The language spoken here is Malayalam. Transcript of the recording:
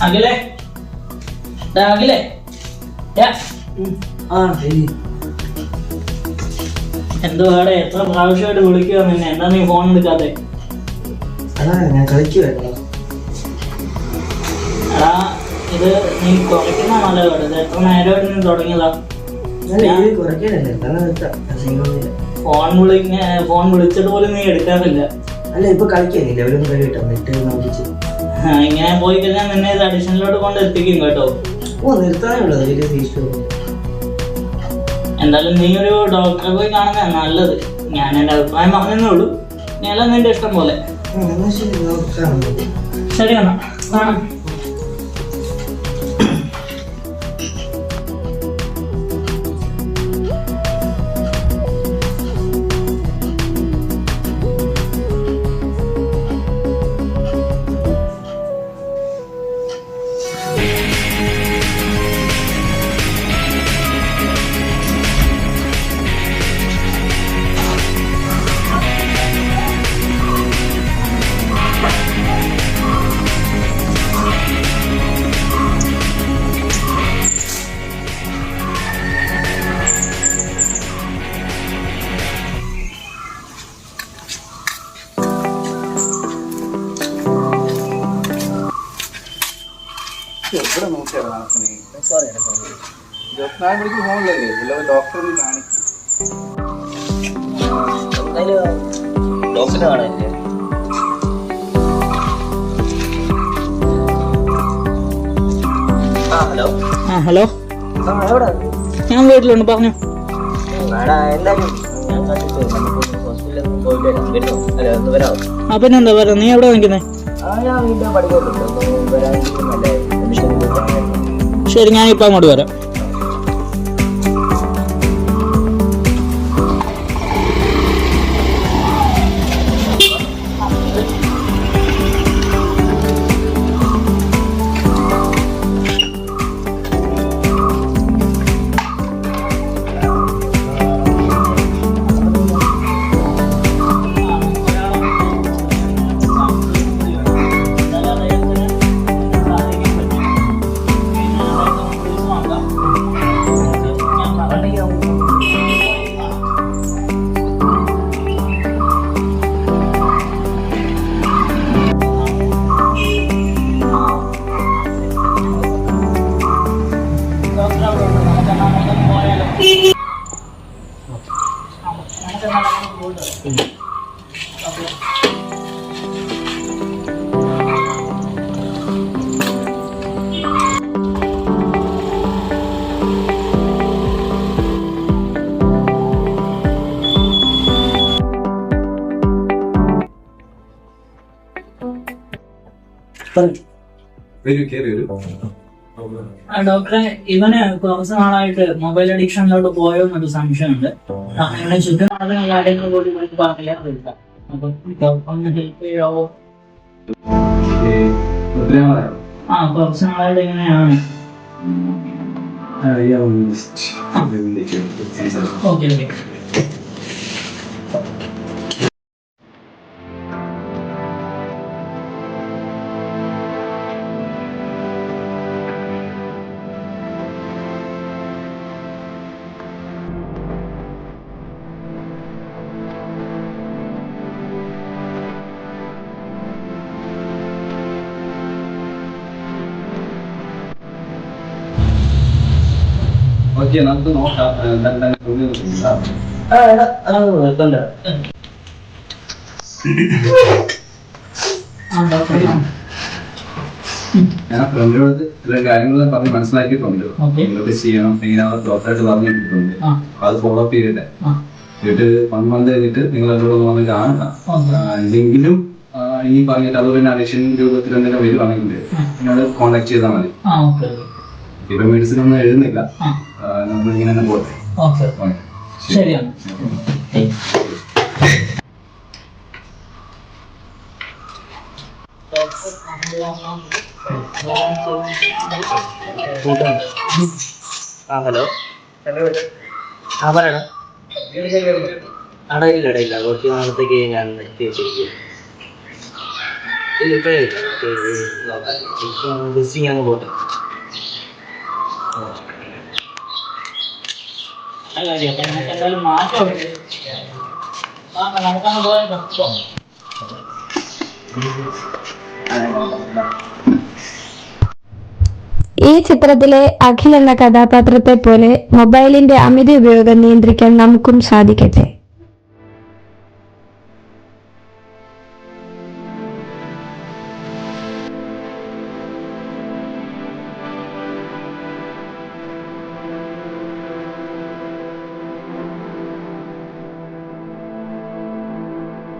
അഖിലേ അഖിലേ എന്തോ അവിടെ എത്ര പ്രാവശ്യമായിട്ട് വിളിക്കുക നിന്നെ, എന്താ നീ ഫോൺ എടുക്കാതെ? ഞാൻ കളിക്കുവായിരുന്നു. എടാ ഇത് നീ കുറയ്ക്കുന്ന നല്ലതാണ്. ഇത് എത്ര നേരമായിട്ട് നീ തുടങ്ങിയതാ? ഫോൺ വിളിച്ചിട്ട് പോലും നീ എടുക്കാറില്ല. അല്ല ഇപ്പൊ കളിക്കാനില്ല, അവരൊന്നും കഴിയട്ടോ നെറ്റ്. ഇങ്ങനെ പോയി കഴിഞ്ഞാൽ നിന്നെ ഇത് അഡീഷണലോട്ട് കൊണ്ട് എത്തിക്കും കേട്ടോ. നിർത്താനുള്ളത് എന്തായാലും നീ ഒരു ഡോക്ടറെ പോയി കാണുന്നതാണ് നല്ലത്. ഞാൻ എൻ്റെ അഭിപ്രായം പറഞ്ഞതേ ഉള്ളൂ. ഞാൻ നിന്റെ ഇഷ്ടം പോലെ. ശരി എന്നാ കാണാം. എവിടെ നോക്കിയാണ് നടക്കണേ? 24 മണിക്ക് ഫോണിലല്ലേ എല്ലാവരും ഡോക്ടറിനെ കാണിക്കും. ഡോക്ടറെ കാണാനില്ലേ? ഹലോ, ഞാൻ വീട്ടിലുണ്ട്, പറഞ്ഞു. പിന്നെന്താ പറയാ, നീ എവിടെ നിൽക്കുന്നേ? ശരി, ഞാനിപ്പോൾ അങ്ങോട്ട് വരാം. ഡോക്ടറെ, ഇവന് കുറച്ച് നാളായിട്ട് മൊബൈൽ അഡിക്ഷനിലോട്ട് പോയോ എന്നൊരു സംശയമുണ്ട്. അങ്ങനെ ചുറ്റും നടക്കുന്ന കാര്യങ്ങൾ കൂടി പറഞ്ഞില്ല. അപ്പം ഒന്ന് ഹെൽപ്പ് ചെയ്യാവോ? കുറച്ച് നാളായിട്ട് ഇങ്ങനെയാണ്. Okay okay. ഓക്കെ, നമുക്ക് നോക്കാം. ഞാൻ ഫ്രണ്ടിനോട് ചില കാര്യങ്ങൾ പറഞ്ഞ് മനസ്സിലാക്കിയിട്ടുണ്ട്. എന്തൊക്കെ ചെയ്യണം, എങ്ങനെയാണ് ഡോക്ടറായിട്ട് പറഞ്ഞിട്ടുണ്ട്. അത് ഫോളോ അപ്പ് ചെയ്തിട്ട് എന്നിട്ട് 1 മന്ത് കഴിഞ്ഞിട്ട് നിങ്ങൾ എന്നോട് വന്ന് കാണുക. എന്തെങ്കിലും ഈ പറഞ്ഞിട്ട് അത് പിന്നെ അഡിഷൻ രൂപത്തിൽ എന്തെങ്കിലും വരുവാണെങ്കിൽ നിങ്ങളോട് കോണ്ടാക്ട് ചെയ്താൽ മതി. ഇപ്പൊ മെഡിസിൻ ഒന്നും എഴുതുന്നില്ല, നമ്മൾ ഇങ്ങനെ തന്നെ പോട്ടെ. ശരിയാണ്. ഹലോ പറയണ ഇല്ല കുറച്ച് നാളത്തേക്ക് ഞാൻ നിർത്തി വെച്ചിരിക്കും. ഇപ്പോഴേ ബസ്സിങ് അങ്ങ് പോട്ടെ. എന്തായാലും മാറ്റം നമുക്കങ്ങ് പോയാൽ ഈ ചിത്രത്തിലെ അഖിൽ എന്ന കഥാപാത്രത്തെ പോലെ മൊബൈലിന്റെ അമിത ഉപയോഗം നിയന്ത്രിക്കാൻ നമുക്കും സാധിക്കട്ടെ.